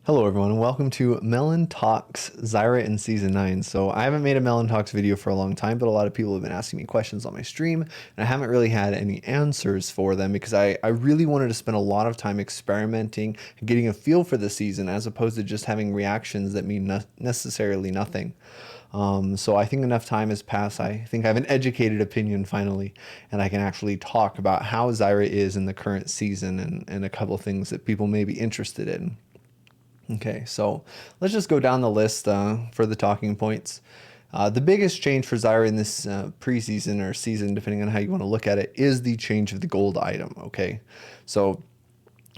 Hello everyone and welcome to Melyn Talks Zyra in Season 9. So I haven't made a Melyn Talks video for a long time, but a lot of people have been asking me questions on my stream, and I haven't really had any answers for them because I really wanted to spend a lot of time experimenting and getting a feel for the season as opposed to just having reactions that mean necessarily nothing. So I think enough time has passed. I think I have an educated opinion finally, and I can actually talk about how Zyra is in the current season and a couple things that people may be interested in. Okay, so let's just go down the list for the talking points. The biggest change for Zyra in this preseason or season, depending on how you want to look at it, is the change of the gold item. Okay, so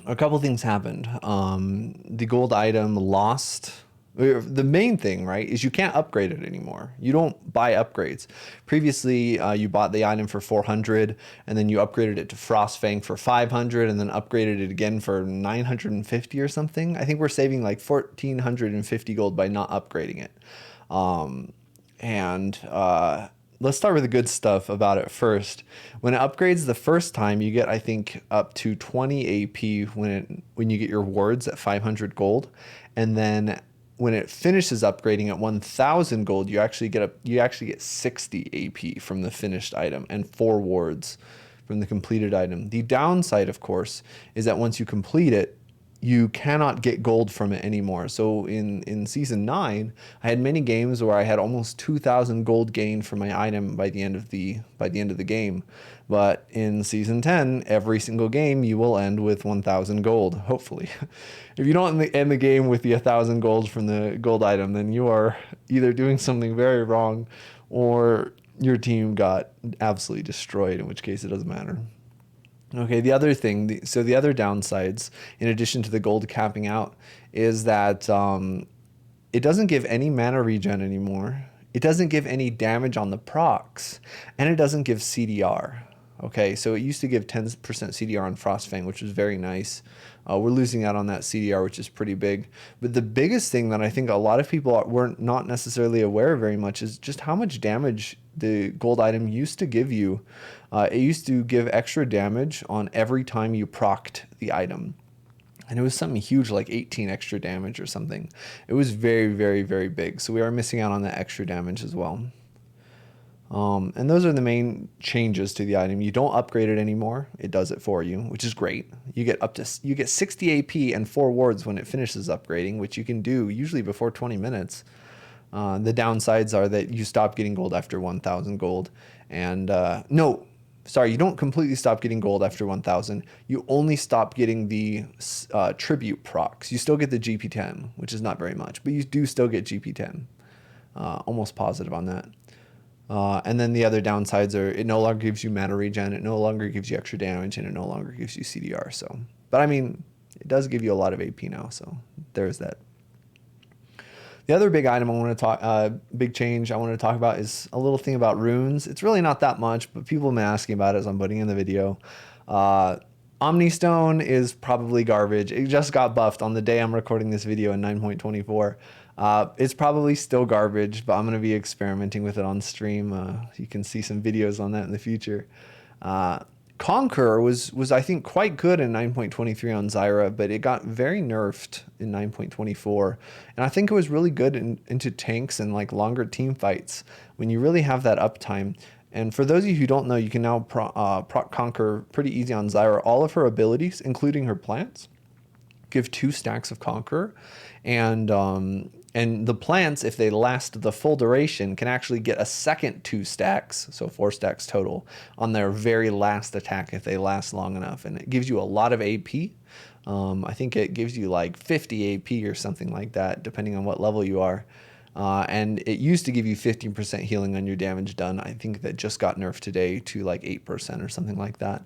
a couple things happened. The gold item lost. The main thing, right, is you can't upgrade it anymore. You don't buy upgrades. Previously, you bought the item for 400, and then you upgraded it to Frostfang for 500, and then upgraded it again for 950 or something. I think we're saving like 1,450 gold by not upgrading it. Let's start with the good stuff about it first. When it upgrades the first time, you get, I think, up to 20 AP when you get your wards at 500 gold, and then when it finishes upgrading at 1,000 gold, you actually get 60 AP from the finished item and 4 wards from the completed item. The downside, of course, is that once you complete it, you cannot get gold from it anymore. So in season 9, I had many games where I had almost 2,000 gold gained from my item by the end of the game. But in season 10, every single game you will end with 1,000 gold, hopefully. If you don't end the game with the 1,000 gold from the gold item, then you are either doing something very wrong or your team got absolutely destroyed, in which case it doesn't matter. Okay, the other thing, the other downsides, in addition to the gold capping out, is that it doesn't give any mana regen anymore. It doesn't give any damage on the procs, and it doesn't give CDR. Okay, so it used to give 10% CDR on Frostfang, which was very nice. We're losing out on that CDR, which is pretty big. But the biggest thing that I think a lot of people weren't not necessarily aware very much is just how much damage the gold item used to give you. It used to give extra damage on every time you procced the item. And it was something huge, like 18 extra damage or something. It was very, very, very big. So we are missing out on that extra damage as well. And those are the main changes to the item. You don't upgrade it anymore. It does it for you, which is great. You get 60 AP and 4 wards when it finishes upgrading, which you can do usually before 20 minutes. The downsides are that you stop getting gold after 1,000 gold. And no, sorry, you don't completely stop getting gold after 1,000. You only stop getting the tribute procs. You still get the GP10, which is not very much, but you do still get GP10. Almost positive on that. And then the other downsides are it no longer gives you mana regen, it no longer gives you extra damage, and it no longer gives you CDR. So, but I mean, it does give you a lot of AP now, so there's that. The other big item I want to talk, big change I want to talk about is a little thing about runes. It's really not that much, but people have been asking about it as I'm putting in the video. Omnistone is probably garbage. It just got buffed on the day I'm recording this video in 9.24. It's probably still garbage, but I'm going to be experimenting with it on stream. You can see some videos on that in the future. Conqueror was I think quite good in 9.23 on Zyra, but it got very nerfed in 9.24, and I think it was really good into tanks and like longer team fights when you really have that uptime. And for those of you who don't know, you can now proc Conqueror pretty easy on Zyra. All of her abilities, including her plants, give 2 stacks of Conqueror, and the plants, if they last the full duration, can actually get a second 2 stacks, so 4 stacks total, on their very last attack if they last long enough. And it gives you a lot of AP. I think it gives you like 50 AP or something like that, depending on what level you are. And it used to give you 15% healing on your damage done. I think that just got nerfed today to like 8% or something like that.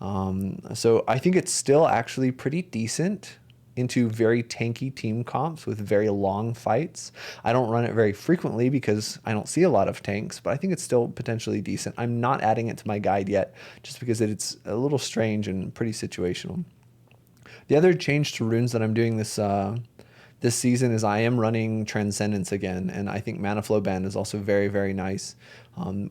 So I think it's still actually pretty decent into very tanky team comps with very long fights. I don't run it very frequently because I don't see a lot of tanks, but I think it's still potentially decent. I'm not adding it to my guide yet just because it's a little strange and pretty situational. The other change to runes that I'm doing this this season is I am running Transcendence again, and I think Mana Flow Band is also very, very nice.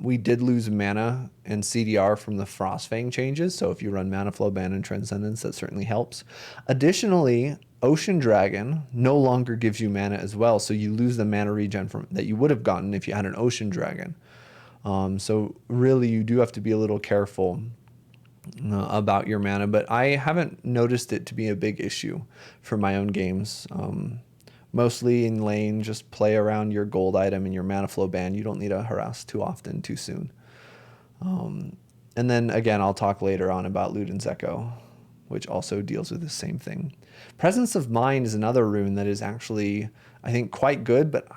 We did lose mana and CDR from the Frostfang changes, so if you run Mana Flow Band and Transcendence, that certainly helps. Additionally, Ocean Dragon no longer gives you mana as well, so you lose the mana regen from that you would have gotten if you had an Ocean Dragon. So really, you do have to be a little careful about your mana, but I haven't noticed it to be a big issue for my own games. Mostly in lane, just play around your gold item and your mana flow band. You don't need to harass too often, too soon. And then again, I'll talk later on about Luden's Echo, which also deals with the same thing. Presence of Mind is another rune that is actually, I think, quite good, but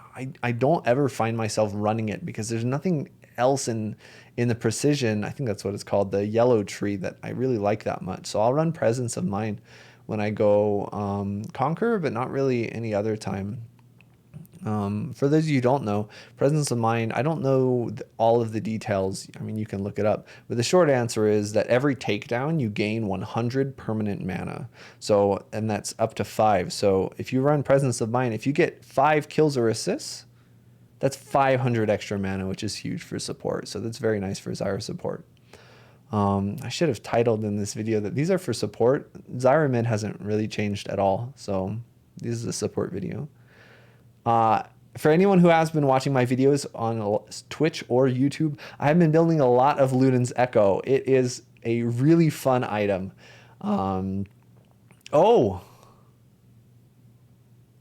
I don't ever find myself running it because there's nothing else in the precision, I think that's what it's called, the yellow tree, that I really like that much. So I'll run Presence of Mind when I go Conquer, but not really any other time. For those of you who don't know, Presence of Mind, I don't know all of the details. I mean, you can look it up. But the short answer is that every takedown, you gain 100 permanent mana. So, and that's up to 5. So if you run Presence of Mind, if you get 5 kills or assists, that's 500 extra mana, which is huge for support. So that's very nice for Zyra support. I should have titled in this video that these are for support. Zyra mid hasn't really changed at all. So this is a support video. For anyone who has been watching my videos on Twitch or YouTube, I have been building a lot of Luden's Echo. It is a really fun item.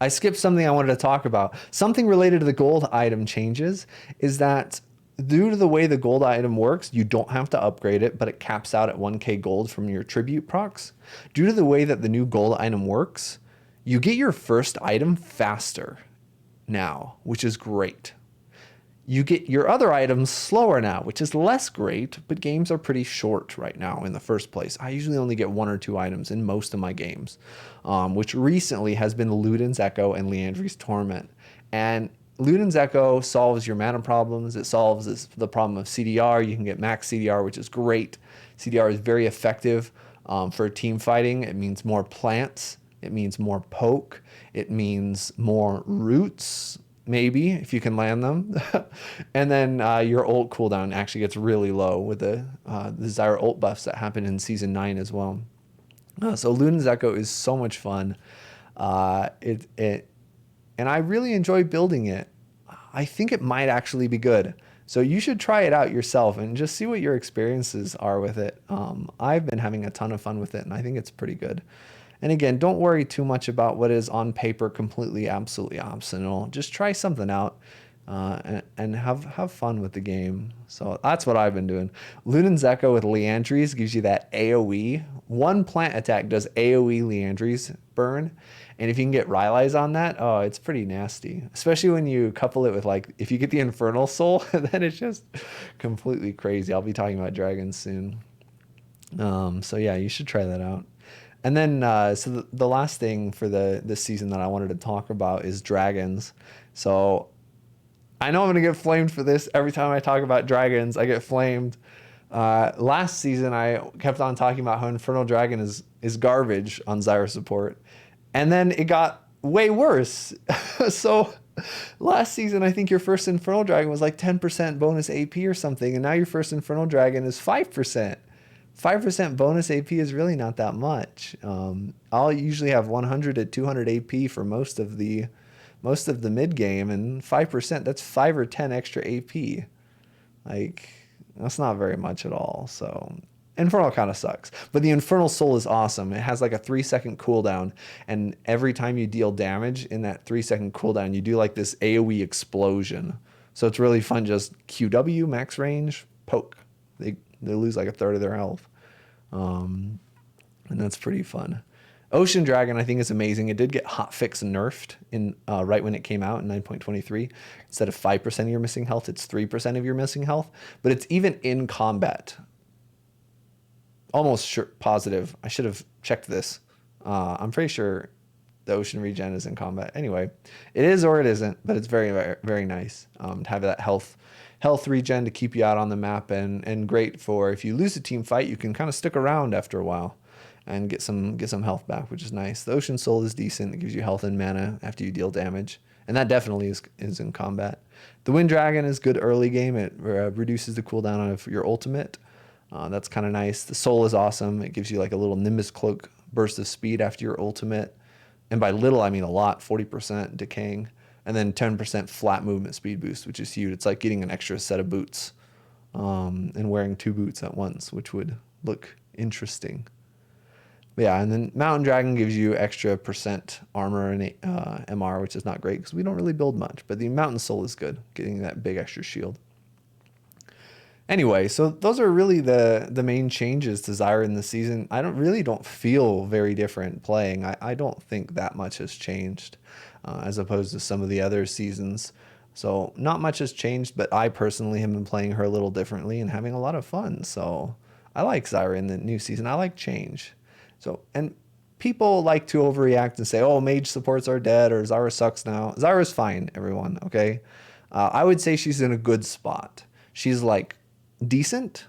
I skipped something I wanted to talk about. Something related to the gold item changes is that due to the way the gold item works, you don't have to upgrade it, but it caps out at 1k gold from your tribute procs. Due to the way that the new gold item works, you get your first item faster now, which is great. You get your other items slower now, which is less great, but games are pretty short right now in the first place. I usually only get 1 or 2 items in most of my games, which recently has been Luden's Echo and Liandry's Torment. And Luden's Echo solves your mana problems. It solves the problem of CDR. You can get max CDR, which is great. CDR is very effective for team fighting. It means more plants. It means more poke. It means more roots, maybe, if you can land them. And then your ult cooldown actually gets really low with the Zyra ult buffs that happen in Season 9 as well. So Luden's Echo is so much fun. And I really enjoy building it. I think it might actually be good. So you should try it out yourself and just see what your experiences are with it. I've been having a ton of fun with it, and I think it's pretty good. And again, don't worry too much about what is on paper completely, absolutely optional. Just try something out and have fun with the game. So that's what I've been doing. Luden's Echo with Liandry's gives you that AoE. One plant attack does AoE Liandry's burn. And if you can get Rylai's on that, oh, it's pretty nasty. Especially when you couple it with, like, if you get the Infernal Soul, then it's just completely crazy. I'll be talking about dragons soon. So yeah, you should try that out. And then, so the last thing for this season that I wanted to talk about is dragons. So I know I'm going to get flamed for this. Every time I talk about dragons, I get flamed. Last season, I kept on talking about how Infernal Dragon is garbage on Zyra support. And then it got way worse. So last season, I think your first Infernal Dragon was like 10% bonus AP or something. And now your first Infernal Dragon is 5%. 5% bonus AP is really not that much. I'll usually have 100 to 200 AP for most of the mid game, and 5%, that's 5 or 10 extra AP. Like, that's not very much at all. So Infernal kind of sucks, but the Infernal Soul is awesome. It has like a 3-second cooldown, and every time you deal damage in that 3-second cooldown, you do like this AoE explosion. So it's really fun. Just QW, max range, poke. They lose like a third of their health. And that's pretty fun. Ocean Dragon, I think, is amazing. It did get hotfix nerfed in right when it came out in 9.23. Instead of 5% of your missing health, it's 3% of your missing health. But it's even in combat. Almost sure, positive. I should have checked this. I'm pretty sure the ocean regen is in combat. Anyway, it is or it isn't, but it's very, very, very nice to have that health regen to keep you out on the map, and great for if you lose a team fight, you can kind of stick around after a while. and get some health back, which is nice. The Ocean Soul is decent. It gives you health and mana after you deal damage, and that definitely is in combat. The Wind Dragon is good early game. It reduces the cooldown of your ultimate. That's kind of nice. The Soul is awesome. It gives you like a little Nimbus Cloak burst of speed after your ultimate, and by little I mean a lot. 40% decaying, and then 10% flat movement speed boost, which is huge. It's like getting an extra set of boots, and wearing 2 boots at once, which would look interesting. But yeah, and then Mountain Dragon gives you extra percent armor and MR, which is not great because we don't really build much. But the Mountain Soul is good, getting that big extra shield. Anyway, so those are really the main changes to Zyra in the season. I don't feel very different playing. I don't think that much has changed as opposed to some of the other seasons. So not much has changed, but I personally have been playing her a little differently and having a lot of fun. So I like Zyra in the new season. I like change. So, and people like to overreact and say, oh, mage supports are dead or Zyra sucks now. Zyra's fine, everyone, okay? I would say she's in a good spot. She's like decent,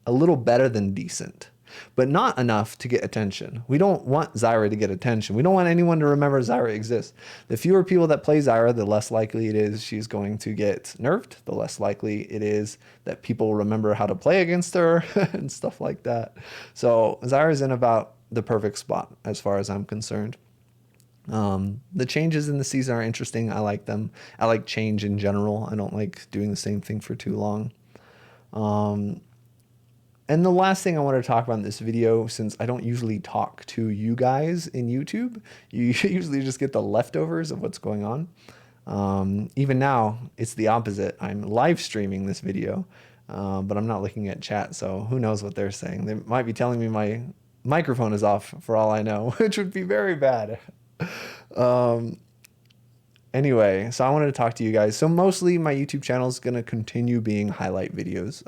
a little better than decent, but not enough to get attention. We don't want Zyra to get attention. We don't want anyone to remember Zyra exists. The fewer people that play Zyra, the less likely it is she's going to get nerfed. The less likely it is that people remember how to play against her and stuff like that. So Zyra's in about the perfect spot as far as I'm concerned. The changes in the season are interesting. I like them. I like change in general. I don't like doing the same thing for too long. And the last thing I want to talk about in this video, since I don't usually talk to you guys in YouTube, you usually just get the leftovers of what's going on. Even now, it's the opposite. I'm live streaming this video, but I'm not looking at chat, so who knows what they're saying. They might be telling me my microphone is off for all I know, which would be very bad. Anyway, so I wanted to talk to you guys. So mostly my YouTube channel is going to continue being highlight videos.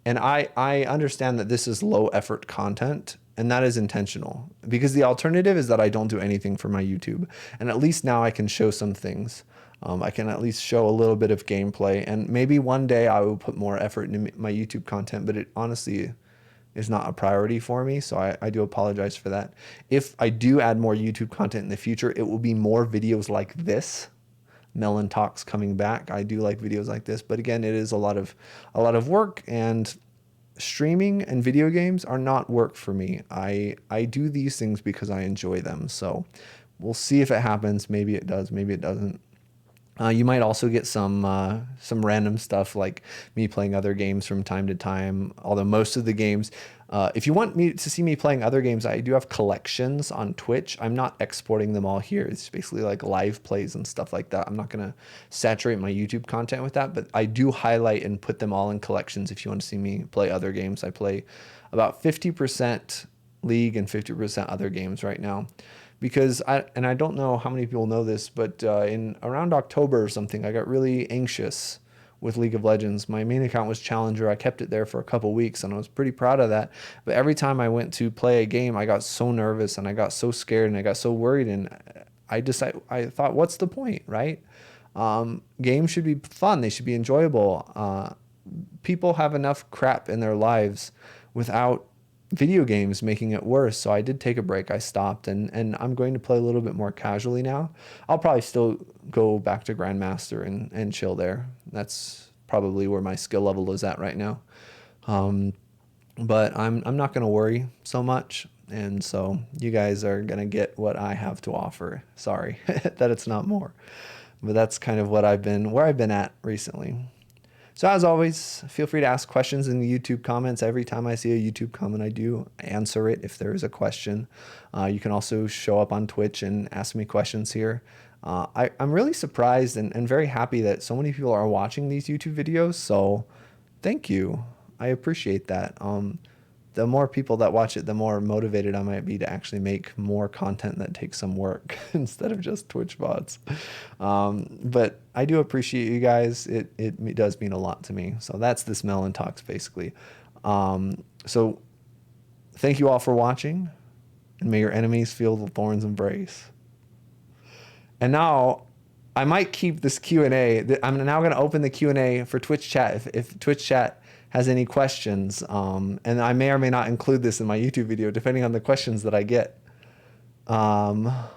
And I understand that this is low effort content, and that is intentional because the alternative is that I don't do anything for my YouTube. And at least now I can show some things. I can at least show a little bit of gameplay, and maybe one day I will put more effort into my YouTube content, but it honestly is not a priority for me. So I do apologize for that. If I do add more YouTube content in the future, it will be more videos like this. Melyn Talks coming back. I do like videos like this, but again, it is a lot of work, and streaming and video games are not work for me. I do these things because I enjoy them. So we'll see if it happens. Maybe it does, maybe it doesn't. You might also get some random stuff like me playing other games from time to time. Although most of the games, if you want me to see me playing other games, I do have collections on Twitch. I'm not exporting them all here. It's basically like live plays and stuff like that. I'm not going to saturate my YouTube content with that, but I do highlight and put them all in collections if you want to see me play other games. I play about 50% League and 50% other games right now. Because I don't know how many people know this, but in around October or something, I got really anxious with League of Legends. My main account was Challenger. I kept it there for a couple weeks, and I was pretty proud of that. But every time I went to play a game, I got so nervous, and I got so scared, and I got so worried, and I thought, what's the point, right? Games should be fun. They should be enjoyable. People have enough crap in their lives without video games making it worse. So I did take a break. I stopped, and I'm going to play a little bit more casually now. I'll probably still go back to Grandmaster and chill there. That's probably where my skill level is at right now. But I'm not going to worry so much. And so you guys are going to get what I have to offer. Sorry that it's not more, but that's kind of where I've been at recently. So as always, feel free to ask questions in the YouTube comments. Every time I see a YouTube comment, I do answer it if there is a question. You can also show up on Twitch and ask me questions here. I'm really surprised and very happy that so many people are watching these YouTube videos. So thank you. I appreciate that. The more people that watch it, the more motivated I might be to actually make more content that takes some work instead of just Twitch bots. But I do appreciate you guys. It does mean a lot to me. So that's this Melyn Talks basically. So thank you all for watching, and may your enemies feel the thorns embrace. And now I might keep this Q&A. I'm now going to open the Q&A for Twitch chat. If Twitch chat has any questions. And I may or may not include this in my YouTube video, depending on the questions that I get. Are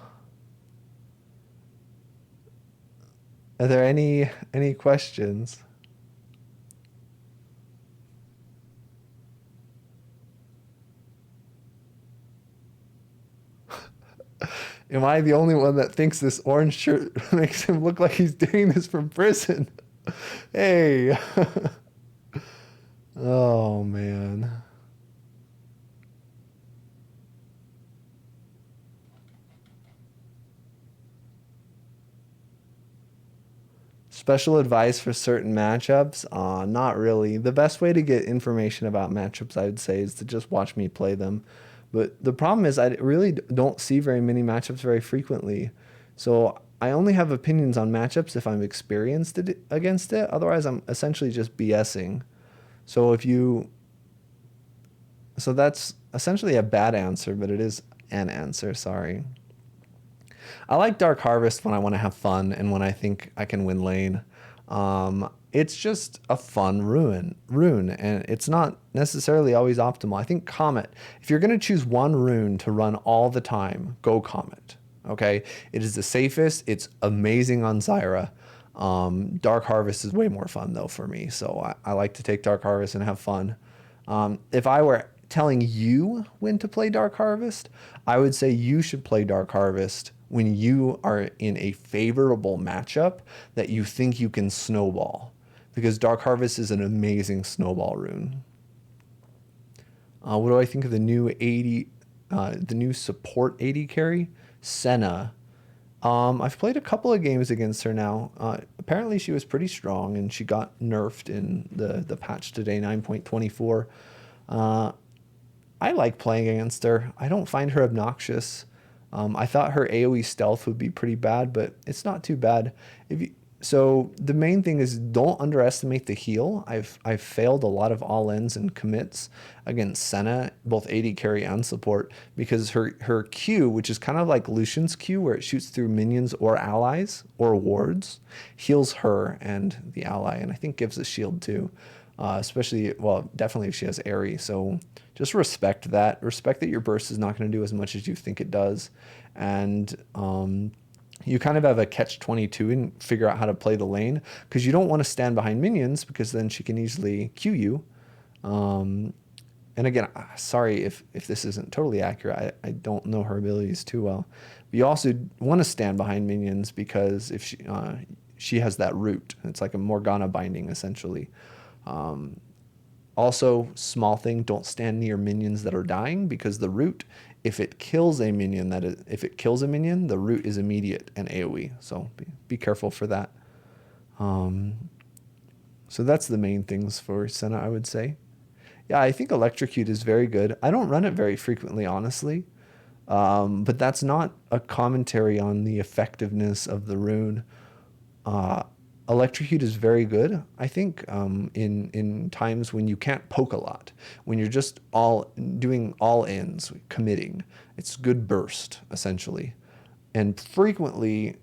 there any questions? Am I the only one that thinks this orange shirt makes him look like he's doing this from prison? Hey. Oh, man. Special advice for certain matchups? Not really. The best way to get information about matchups, I would say, is to just watch me play them. But the problem is I really don't see very many matchups very frequently. So I only have opinions on matchups if I'm experienced against it. Otherwise, I'm essentially just BSing. So if you... So that's essentially a bad answer, but it is an answer, sorry. I like Dark Harvest when I want to have fun and when I think I can win lane. It's just a fun rune, and it's not necessarily always optimal. I think Comet, if you're going to choose one rune to run all the time, go Comet. Okay, it is the safest. It's amazing on Zyra. Dark Harvest is way more fun though for me, so I like to take Dark Harvest and have fun. If I were telling you when to play Dark Harvest, I would say you should play Dark Harvest when you are in a favorable matchup that you think you can snowball, because Dark Harvest is an amazing snowball rune. What do I think of the new 80, the new support 80 carry? Senna. I've played a couple of games against her now. Apparently she was pretty strong and she got nerfed in the patch today, 9.24. I like playing against her. I don't find her obnoxious. I thought her AoE stealth would be pretty bad, but it's not too bad. So the main thing is don't underestimate the heal. I've failed a lot of all-ins and commits against Senna, both AD carry and support, because her Q, which is kind of like Lucian's Q, where it shoots through minions or allies or wards, heals her and the ally, and I think gives a shield too. Especially, well, definitely if she has Airy. So just respect that. Respect that your burst is not going to do as much as you think it does. And you kind of have a catch-22 and figure out how to play the lane, because you don't want to stand behind minions, because then she can easily Q you. And again, sorry if this isn't totally accurate. I don't know her abilities too well. But you also want to stand behind minions, because if she has that root. It's like a Morgana binding, essentially. Also, small thing, don't stand near minions that are dying, because the root, if it kills a minion, the root is immediate and AoE. So be careful for that. So that's the main things for Senna, I would say. Yeah, I think Electrocute is very good. I don't run it very frequently, honestly. But that's not a commentary on the effectiveness of the rune. Electrocute is very good, I think, in times when you can't poke a lot, when you're just doing all-ins, committing. It's good burst, essentially. And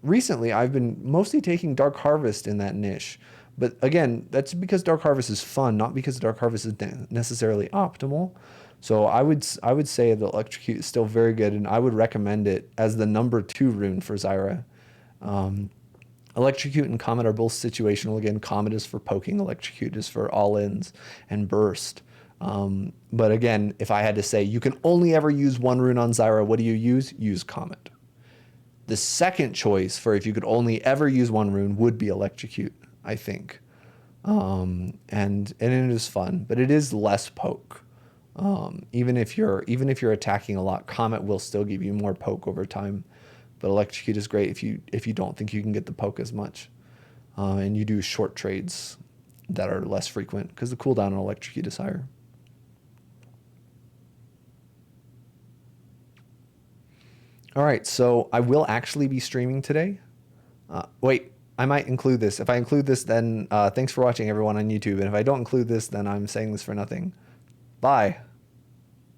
recently, I've been mostly taking Dark Harvest in that niche. But again, that's because Dark Harvest is fun, not because Dark Harvest is necessarily optimal. So I would say that Electrocute is still very good, and I would recommend it as the #2 rune for Zyra. Electrocute and Comet are both situational. Again, Comet is for poking, Electrocute is for all-ins and burst. But again, if I had to say you can only ever use one rune on Zyra, what do you use? Use Comet. The second choice for if you could only ever use one rune would be Electrocute, I think. And it is fun, but it is less poke. Even if you're attacking a lot, Comet will still give you more poke over time. But Electrocute is great if you don't think you can get the poke as much. And you do short trades that are less frequent, because the cooldown on Electrocute is higher. All right, so I will actually be streaming today. Wait, I might include this. If I include this, then thanks for watching, everyone on YouTube. And if I don't include this, then I'm saying this for nothing. Bye.